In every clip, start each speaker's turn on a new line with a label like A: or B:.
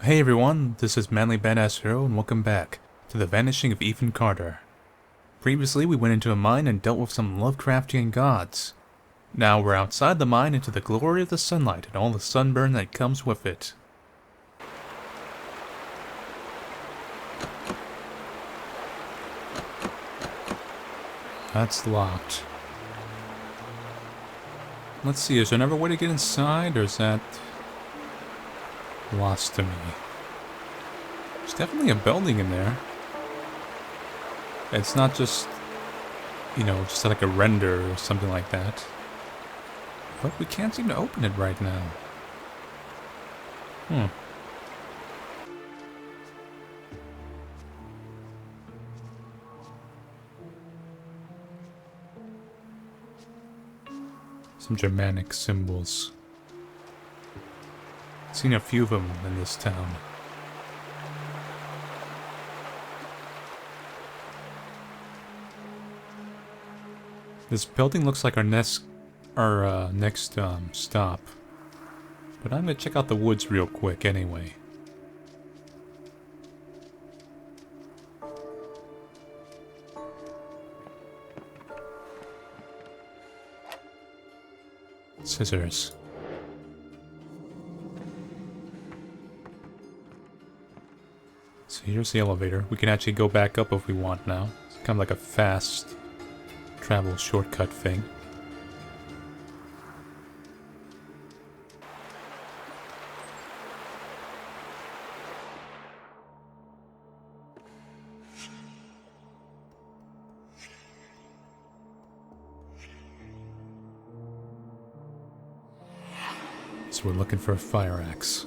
A: Hey everyone, this is Manly Badass Hero and welcome back to the Vanishing of Ethan Carter. Previously we went into a mine and dealt with some Lovecraftian gods. Now we're outside the mine into the glory of the sunlight and all the sunburn that comes with it. That's locked. Let's see, is there another way to get inside, or is that lost to me? There's definitely a building in there. It's not just, just like a render or something like that. But we can't seem to open it right now. Some Germanic symbols. Seen a few of them in this town. This building looks like our next stop. But I'm gonna check out the woods real quick anyway. Scissors. So here's the elevator. We can actually go back up if we want now. It's kind of like a fast travel shortcut thing. So we're looking for a fire axe.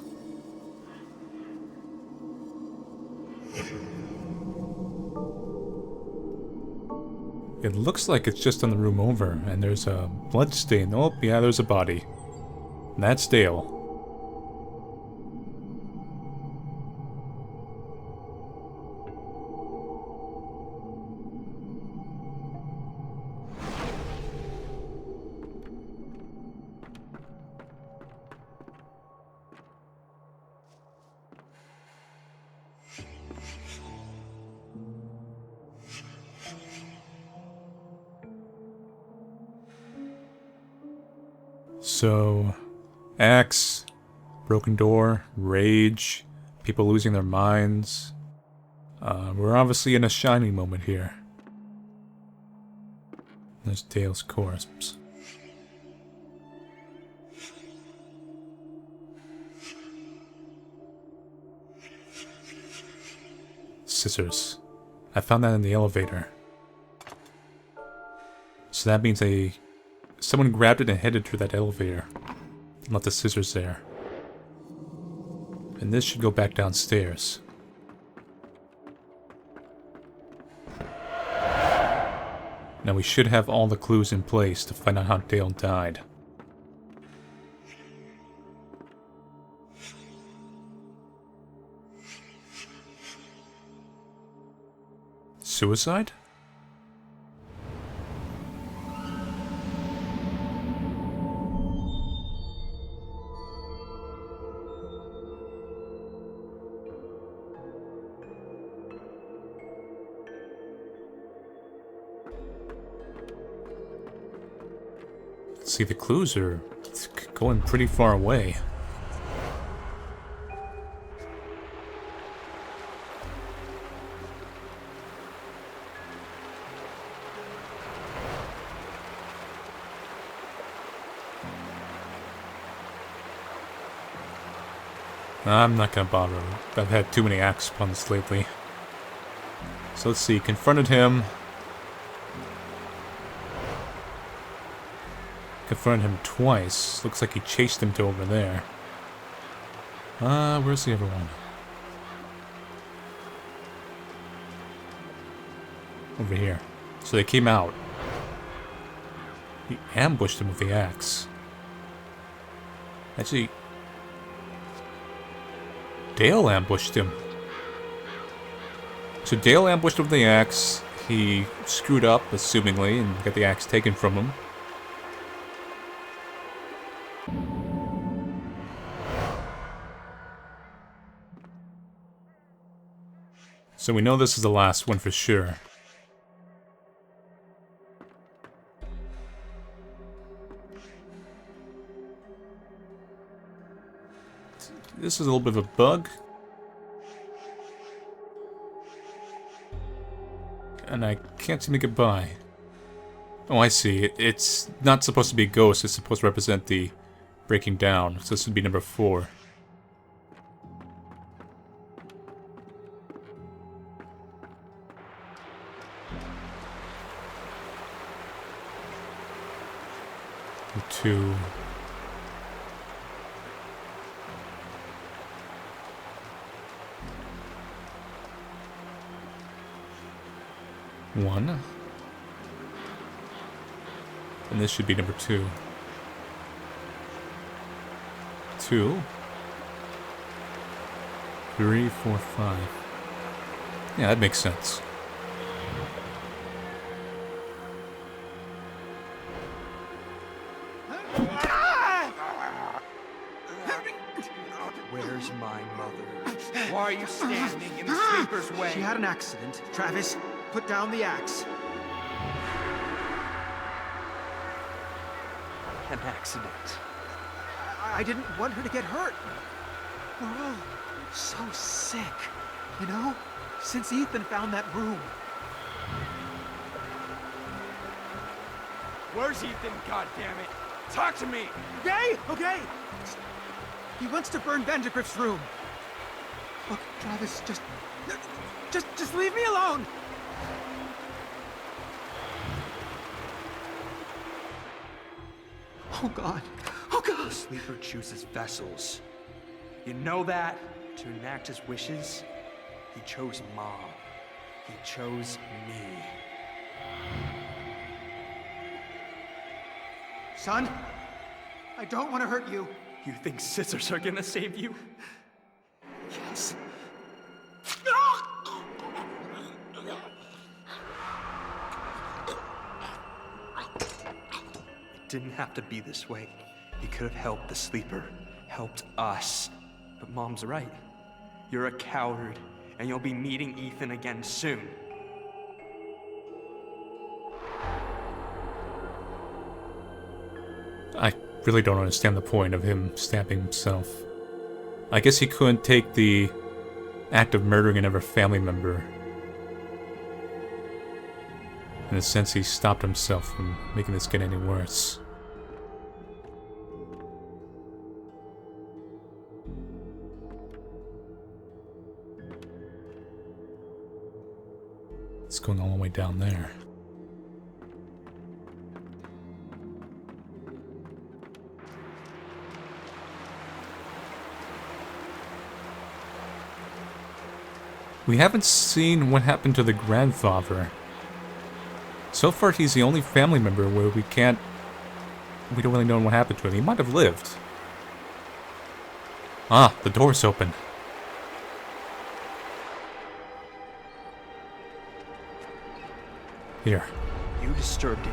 A: It looks like it's just on the room over, and there's a blood stain. Oh, yeah, there's a body. That's Dale. So, axe, broken door, rage, people losing their minds. We're obviously in a shining moment here. There's Dale's corpse. Scissors. I found that in the elevator. So that means someone grabbed it and headed through that elevator. And left the scissors there. And this should go back downstairs. Now we should have all the clues in place to find out how Dale died. Suicide? See, the clues are going pretty far away. I'm not gonna bother. I've had too many axe puns lately. So let's see, confronted him. Confronted him twice. Looks like he chased him to over there. Where's the other one? Over here. So they came out. He ambushed him with the axe. Actually, Dale ambushed him. So Dale ambushed him with the axe. He screwed up, assumingly, and got the axe taken from him. So we know this is the last one for sure. This is a little bit of a bug. And I can't seem to get by. Oh, I see. It's not supposed to be a ghost. It's supposed to represent the breaking down. So this would be number 4. Number 2. One. And this should be number 2. 2. 3, 4, 5. Yeah, that makes sense.
B: Where's my mother? Why are you standing in the sleeper's way?
C: She had an accident. Travis, put down the axe.
B: An accident.
C: I didn't want her to get hurt. We're all so sick, you know? Since Ethan found that room.
B: Where's Ethan, goddammit? Talk to me!
C: Okay, okay. He wants to burn Vandergrift's room. Look, Travis, just leave me alone. Oh God, oh God.
B: The sleeper chooses vessels. You know that? To enact his wishes? He chose Mom. He chose me.
C: Son, I don't want to hurt you.
B: You think scissors are gonna save you?
C: Yes.
B: It didn't have to be this way. He could have helped the sleeper, helped us. But Mom's right. You're a coward, and you'll be meeting Ethan again soon.
A: I really don't understand the point of him stabbing himself. I guess he couldn't take the act of murdering another family member. In a sense, he stopped himself from making this get any worse. It's going all the way down there. We haven't seen what happened to the grandfather. So far, he's the only family member where we don't really know what happened to him. He might have lived. Ah, the door's open. Here.
B: You disturbed it,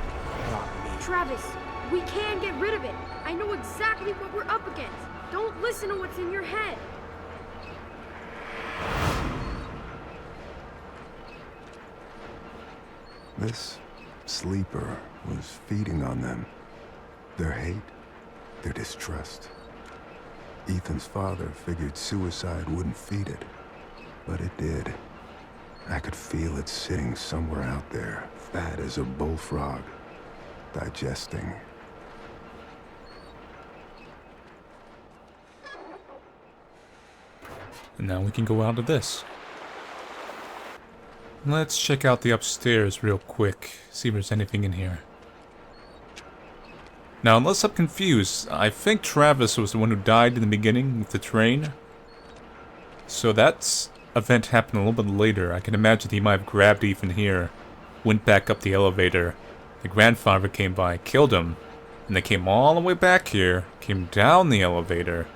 B: not me.
D: Travis, we can get rid of it. I know exactly what we're up against. Don't listen to what's in your head.
E: This sleeper was feeding on them. Their hate, their distrust. Ethan's father figured suicide wouldn't feed it, but it did. I could feel it sitting somewhere out there, fat as a bullfrog, digesting.
A: And now we can go out of this. Let's check out the upstairs real quick, see if there's anything in here. Now, unless I'm confused, I think Travis was the one who died in the beginning with the train. So that event happened a little bit later. I can imagine he might have grabbed Ethan here, went back up the elevator. The grandfather came by, killed him, and they came all the way back here, came down the elevator,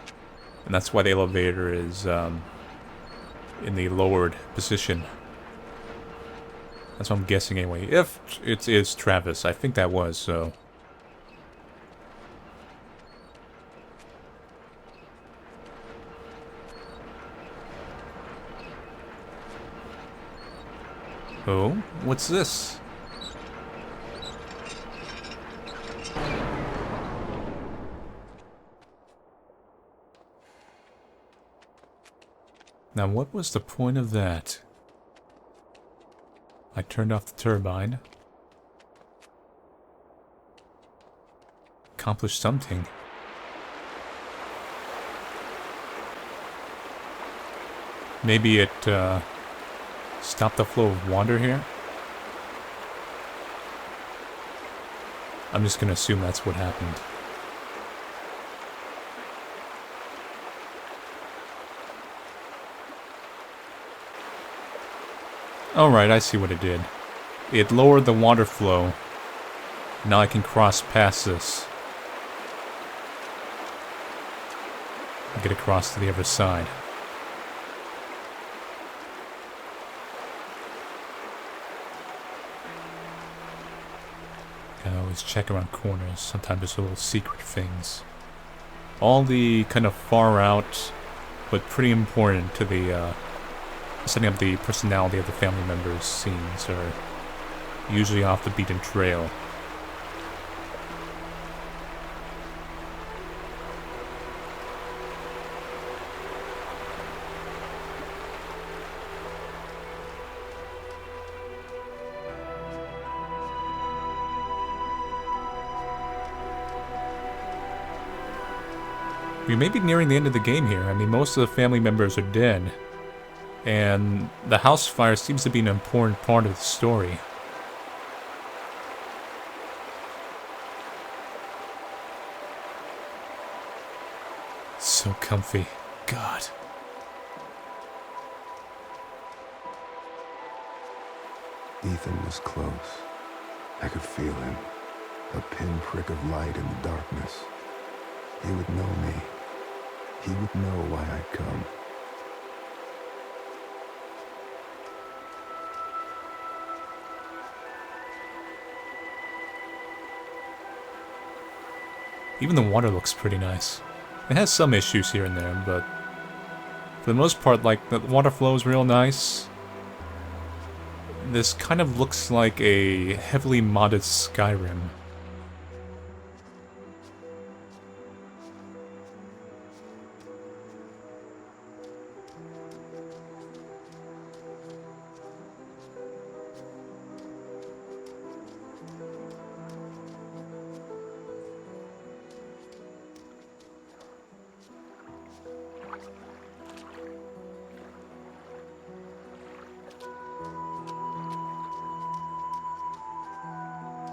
A: and that's why the elevator is in the lowered position. That's what I'm guessing anyway. If it is Travis, I think that was, so. Oh, what's this? Now, what was the point of that? I turned off the turbine. Accomplished something. Maybe it, stopped the flow of water here? I'm just gonna assume that's what happened. Alright, I see what it did. It lowered the water flow. Now I can cross past this. And get across to the other side. Gotta always check around corners. Sometimes there's little secret things. All the kind of far out, but pretty important to the, setting up the personality of the family members' scenes are usually off the beaten trail. We may be nearing the end of the game here. I mean, most of the family members are dead. And the house fire seems to be an important part of the story. So comfy. God.
E: Ethan was close. I could feel him. A pinprick of light in the darkness. He would know me. He would know why I'd come.
A: Even the water looks pretty nice. It has some issues here and there, but for the most part, like, the water flow is real nice. This kind of looks like a heavily modded Skyrim.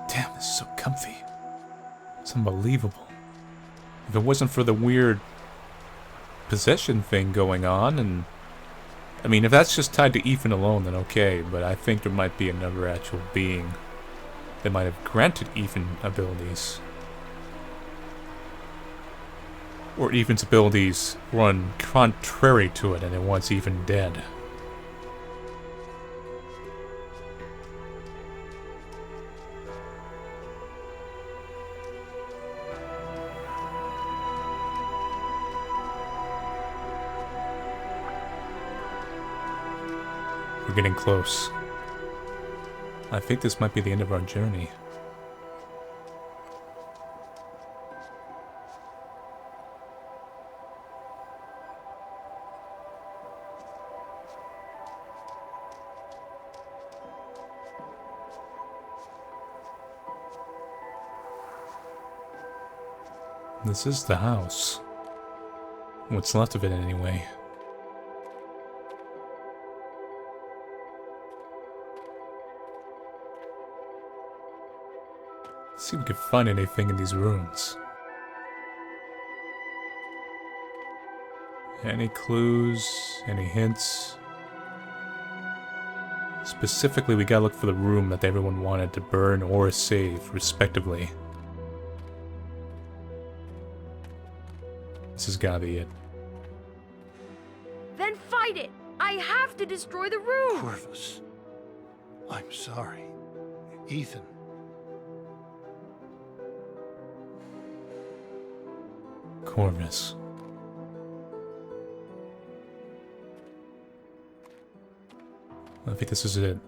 A: Damn, this is so comfy. It's unbelievable. If it wasn't for the weird possession thing going on, and I mean, if that's just tied to Ethan alone, then okay, but I think there might be another actual being that might have granted Ethan abilities. Or Ethan's abilities run contrary to it, and it wants Ethan dead. We're getting close. I think this might be the end of our journey. This is the house. What's left of it anyway. See if we can find anything in these rooms. Any clues? Any hints? Specifically, we gotta look for the room that everyone wanted to burn or save, respectively. This has gotta be it.
D: Then fight it! I have to destroy the room!
F: Corvus, I'm sorry. Ethan.
A: Corvus. I think this is it.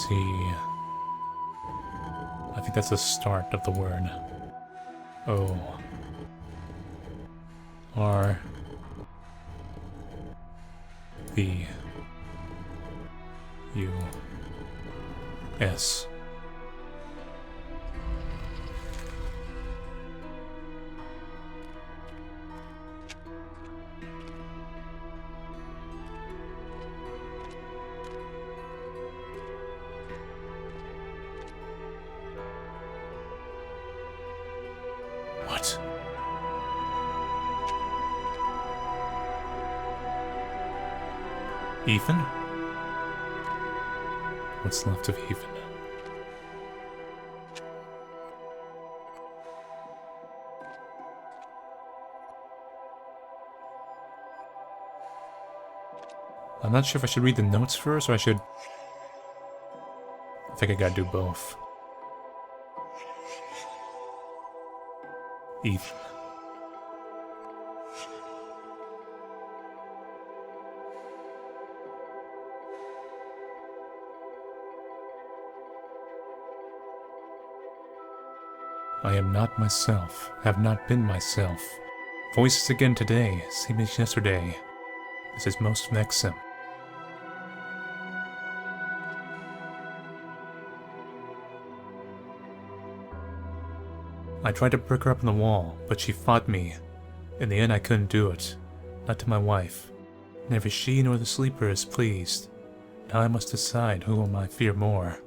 A: see. I think that's the start of the word. O. R. V. U. S. What? Ethan? What's left of Ethan? I'm not sure if I should read the notes first or I should... I think I gotta do both. Ethan. I am not myself, have not been myself. Voices again today, same as yesterday. This is most vexing. I tried to break her up on the wall, but she fought me. In the end, I couldn't do it. Not to my wife. Neither she nor the sleeper is pleased. Now I must decide whom I fear more.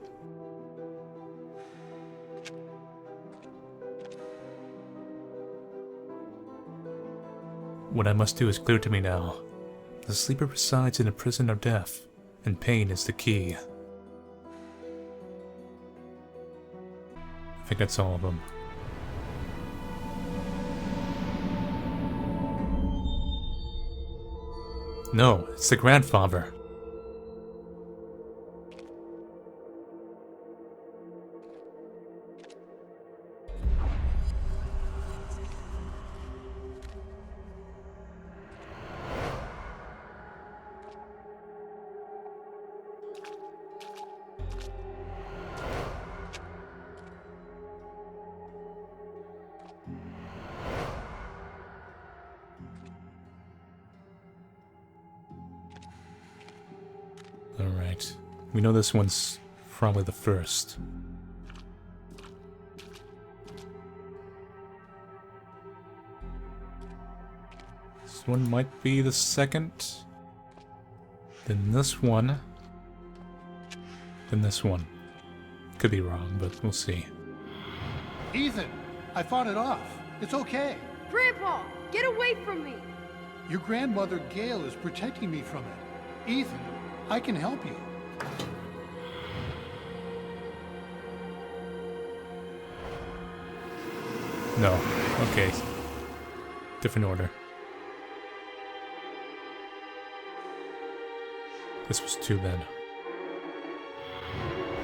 A: What I must do is clear to me now. The sleeper resides in a prison of death, and pain is the key. I think that's all of them. No, it's the grandfather. Alright, we know this one's probably the first. This one might be the second. Then this one. Then this one. Could be wrong, but we'll see.
F: Ethan, I fought it off. It's okay.
D: Grandpa, get away from me!
F: Your grandmother Gail is protecting me from it. Ethan, I can help you.
A: No. Okay. Different order. This was two then.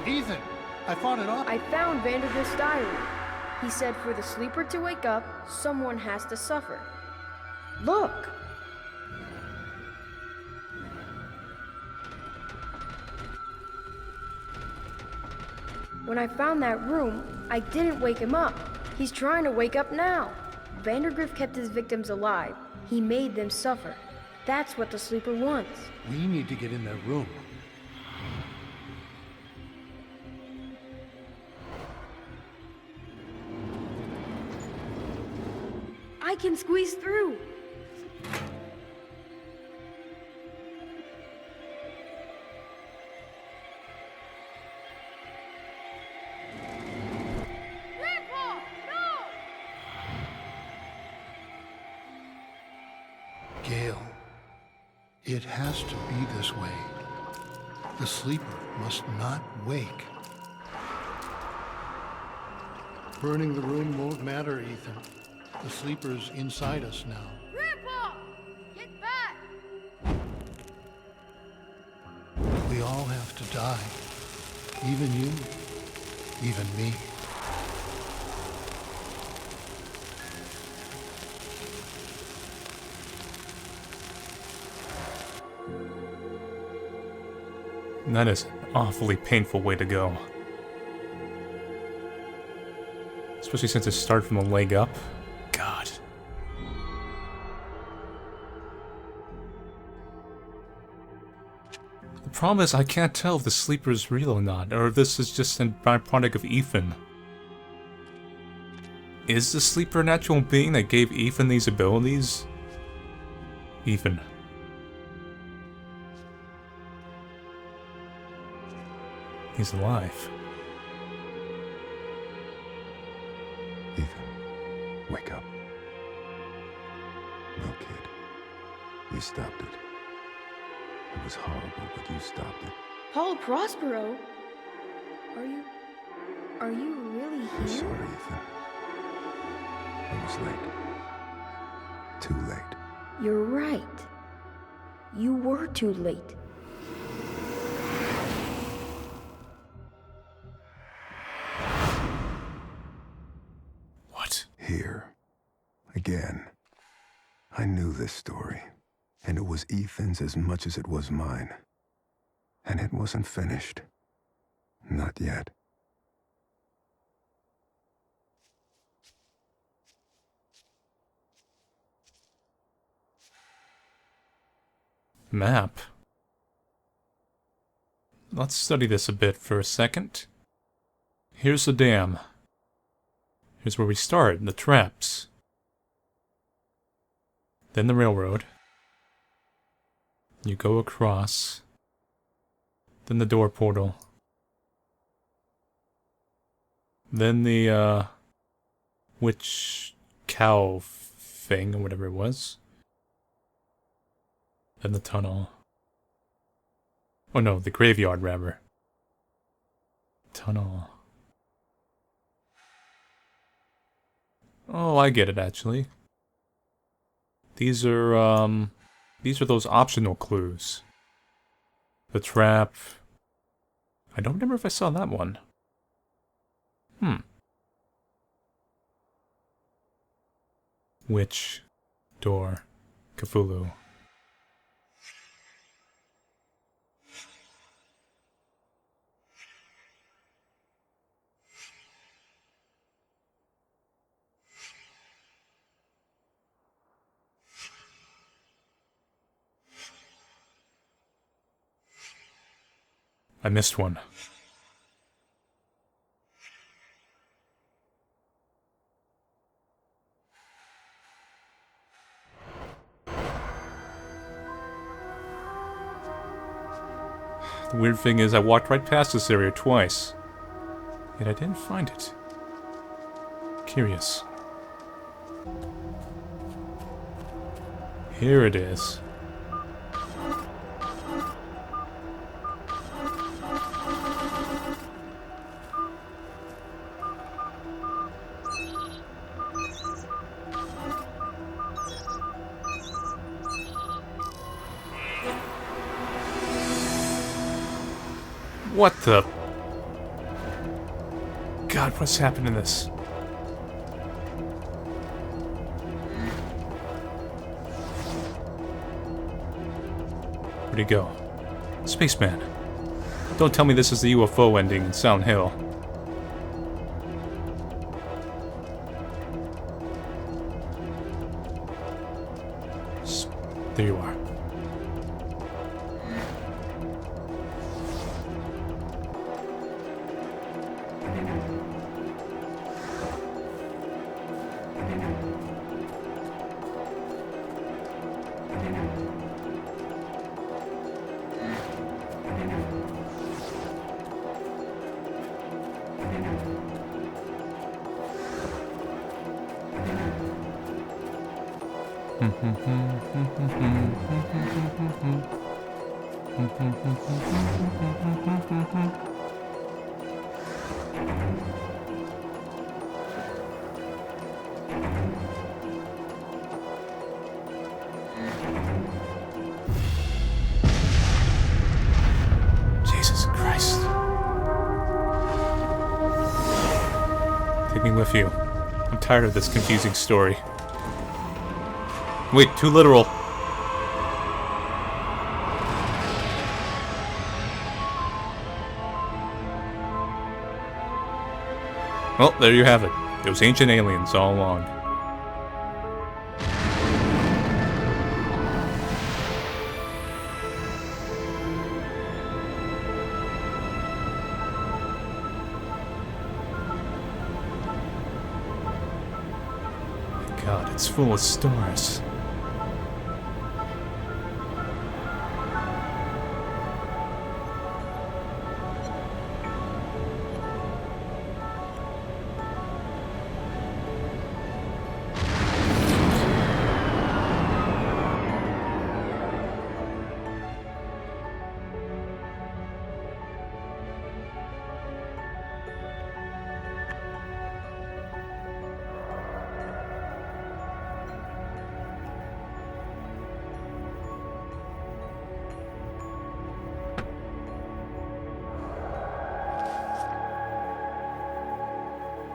F: Ethan, I fought it off.
D: I found Vandergrift's diary. He said for the sleeper to wake up, someone has to suffer. Look! When I found that room, I didn't wake him up. He's trying to wake up now. Vandergrift kept his victims alive. He made them suffer. That's what the sleeper wants.
F: We need to get in that room.
D: I can squeeze through. Grandpa, no!
F: Gail, it has to be this way. The sleeper must not wake. Burning the room won't matter, Ethan. The sleeper's inside us now.
D: Grandpa, get back!
F: We all have to die. Even you, even me.
A: That is awfully painful way to go. Especially since it started from the leg up. God. The problem is I can't tell if the sleeper is real or not, or if this is just a byproduct of Ethan. Is the sleeper an actual being that gave Ethan these abilities? Ethan. He's alive.
E: Ethan, wake up. No, kid. You stopped it. It was horrible, but you stopped it.
D: Paul Prospero? Are you really
E: I'm
D: here?
E: sorry, Ethan. I was late. Too late.
D: You're right. You were too late.
A: What?
E: Here. Again. I knew this story. And it was Ethan's as much as it was mine. And it wasn't finished. Not yet.
A: Map. Let's study this a bit for a second. Here's the dam. Here's where we start, the traps. Then the railroad. You go across. Then the door portal. Then the, witch cow thing, or whatever it was. Then the tunnel. Oh no, the graveyard, rather. Tunnel. Oh, I get it, actually. These are those optional clues. The trap. I don't remember if I saw that one. Witch. Door. Cthulhu. I missed one. The weird thing is I walked right past this area twice. Yet I didn't find it. Curious. Here it is. What the? God, what's happened to this? Where'd he go? Spaceman. Don't tell me this is the UFO ending in Sound Hill. There you are. Jesus Christ. Take me with you. I'm tired of this confusing story. Wait, too literal. Well, there you have it. It was ancient aliens all along. My God, it's full of stars.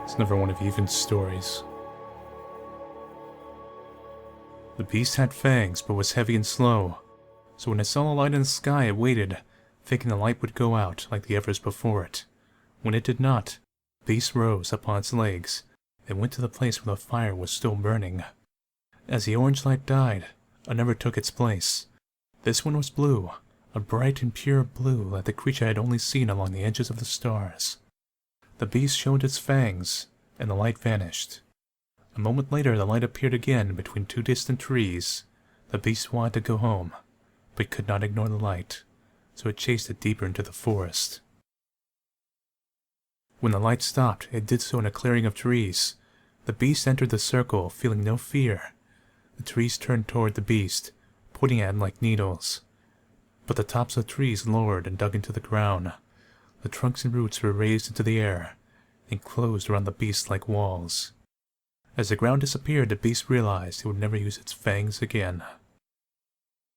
A: It's never one of Ethan's stories. The beast had fangs, but was heavy and slow, so when it saw a light in the sky, it waited, thinking the light would go out like the others before it. When it did not, the beast rose up on its legs and went to the place where the fire was still burning. As the orange light died, another took its place. This one was blue, a bright and pure blue that the creature had only seen along the edges of the stars. The beast showed its fangs, and the light vanished. A moment later, the light appeared again between two distant trees. The beast wanted to go home, but could not ignore the light, so it chased it deeper into the forest. When the light stopped, it did so in a clearing of trees. The beast entered the circle, feeling no fear. The trees turned toward the beast, pointing at him like needles. But the tops of the trees lowered and dug into the ground. The trunks and roots were raised into the air and closed around the beast like walls. As the ground disappeared, the beast realized it would never use its fangs again.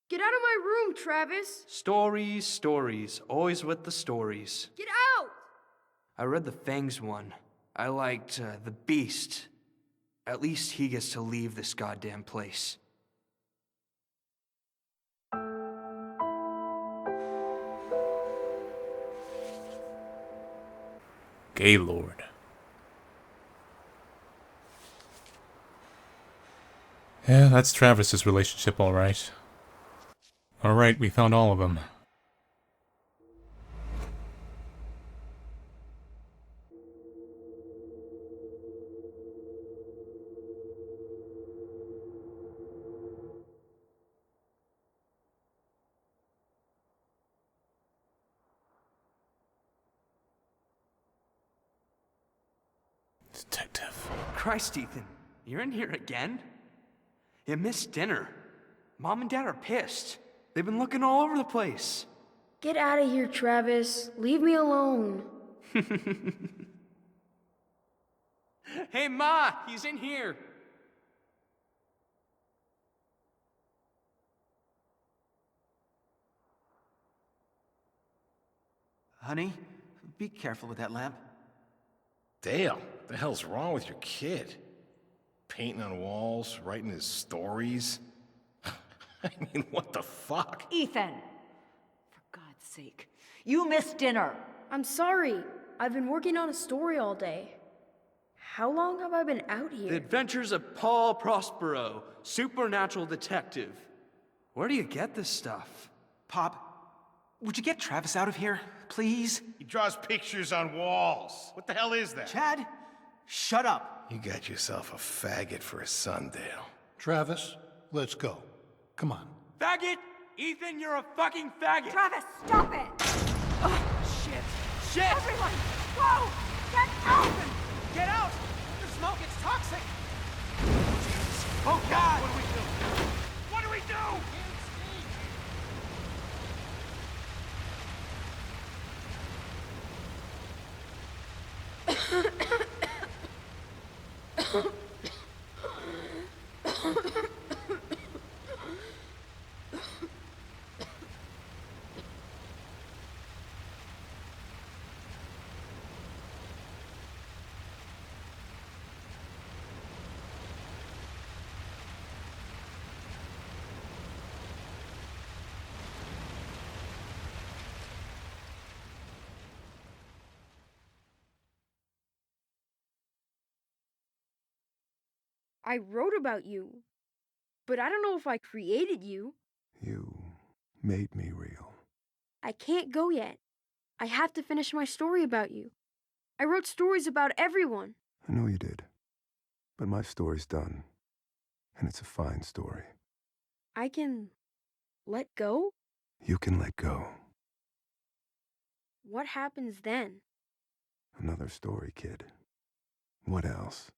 D: Get out of my room, Travis!
B: Stories, stories. Always with the stories.
D: Get out!
B: I read the Fangs one. I liked the Beast. At least he gets to leave this goddamn place.
A: Gaylord. Yeah, that's Travis's relationship, alright. Alright, we found all of them. Detective.
B: Christ, Ethan, you're in here again? You missed dinner. Mom and Dad are pissed. They've been looking all over the place.
D: Get out of here, Travis. Leave me alone.
B: Hey, Ma, he's in here.
C: Honey, be careful with that lamp.
G: Dale, what the hell's wrong with your kid? Painting on walls, writing his stories? I mean, what the fuck?
H: Ethan! For God's sake, you missed dinner!
D: I'm sorry. I've been working on a story all day. How long have I been out
B: The
D: here?
B: Adventures of Paul Prospero, supernatural detective. Where do you get this stuff?
C: Pop, would you get Travis out of here, please?
G: He draws pictures on walls. What the hell is that?
C: Chad, shut up.
G: You got yourself a faggot for a son, Dale.
F: Travis, let's go. Come on.
B: Faggot! Ethan, you're a fucking faggot!
H: Travis, stop it!
B: Shit! Shit!
H: Everyone, go! Get out!
C: Get out! The smoke, it's toxic!
B: Oh God! What do we do? What do we do?
D: I wrote about you, but I don't know if I created you.
E: You made me real.
D: I can't go yet. I have to finish my story about you. I wrote stories about everyone.
E: I know you did. But my story's done. And it's a fine story.
D: I can let go?
E: You can let go.
D: What happens then?
E: Another story, kid. What else?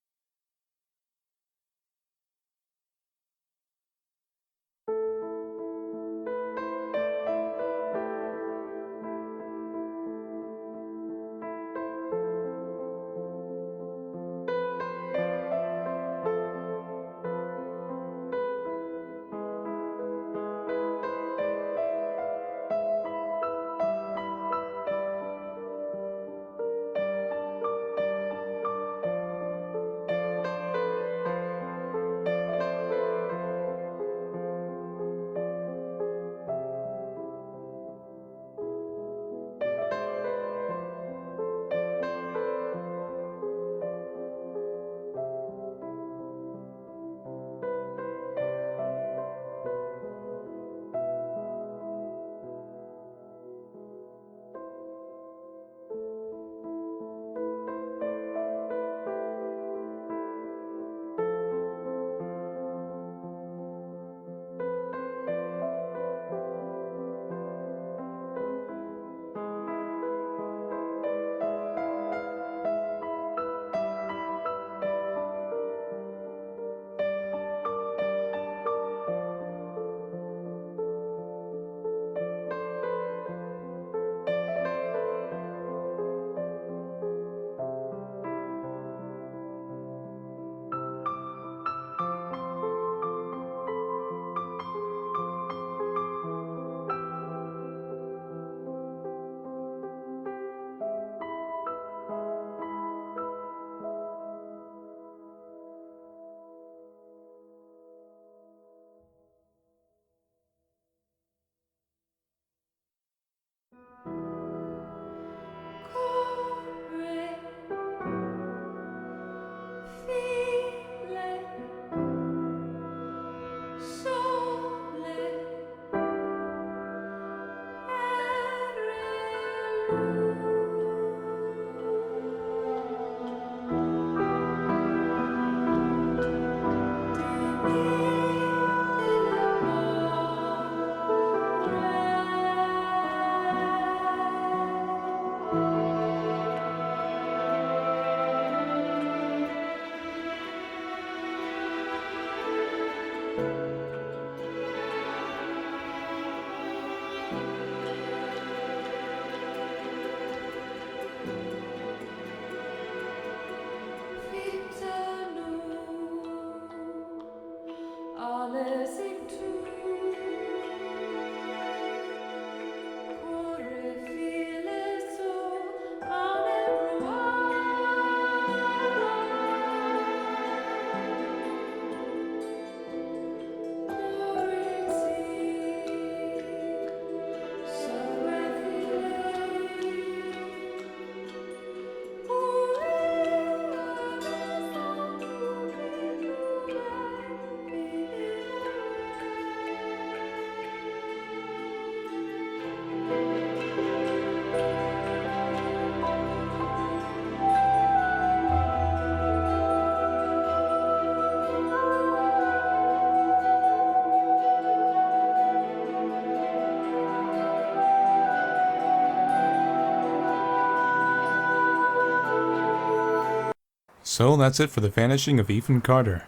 A: So that's it for the vanishing of Ethan Carter.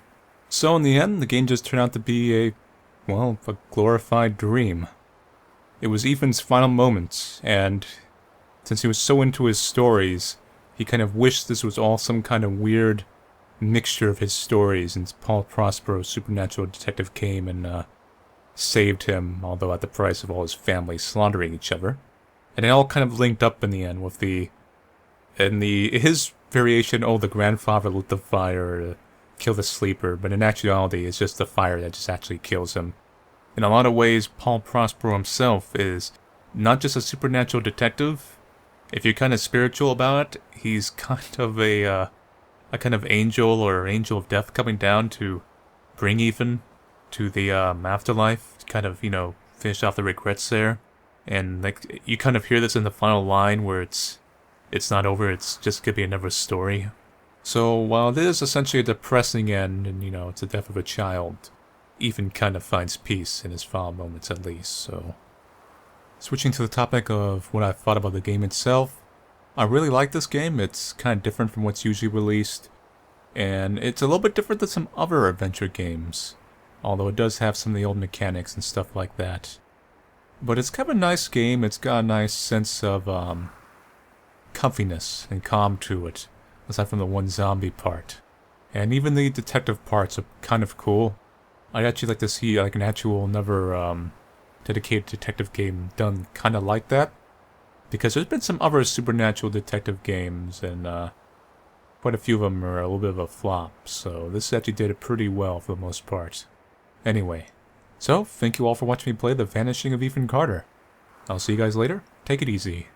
A: So in the end, the game just turned out to be a glorified dream. It was Ethan's final moments, and since he was so into his stories, he kind of wished this was all some kind of weird mixture of his stories, and Paul Prospero's supernatural detective came and saved him, although at the price of all his family slaughtering each other. And it all kind of linked up in the end with his variation, the grandfather lit the fire to kill the sleeper, but in actuality it's just the fire that just actually kills him. In a lot of ways, Paul Prospero himself is not just a supernatural detective. If you're kind of spiritual about it, he's kind of a a kind of angel or angel of death coming down to bring Ethan to the afterlife, to kind of, you know, finish off the regrets there. And like you kind of hear this in the final line where it's not over, it's just gonna be another story. So while it is essentially a depressing end, and you know, it's the death of a child, Ethan kind of finds peace in his final moments at least. So switching to the topic of what I thought about the game itself, I really like this game. It's kind of different from what's usually released, and it's a little bit different than some other adventure games, although it does have some of the old mechanics and stuff like that. But it's kind of a nice game. It's got a nice sense of comfiness and calm to it, aside from the one zombie part. And even the detective parts are kind of cool. I'd actually like to see like an actual another dedicated detective game done kind of like that, because there's been some other supernatural detective games, and quite a few of them are a little bit of a flop. So this actually did it pretty well for the most part. Anyway, so thank you all for watching me play The Vanishing of Ethan Carter. I'll see you guys later. Take it easy.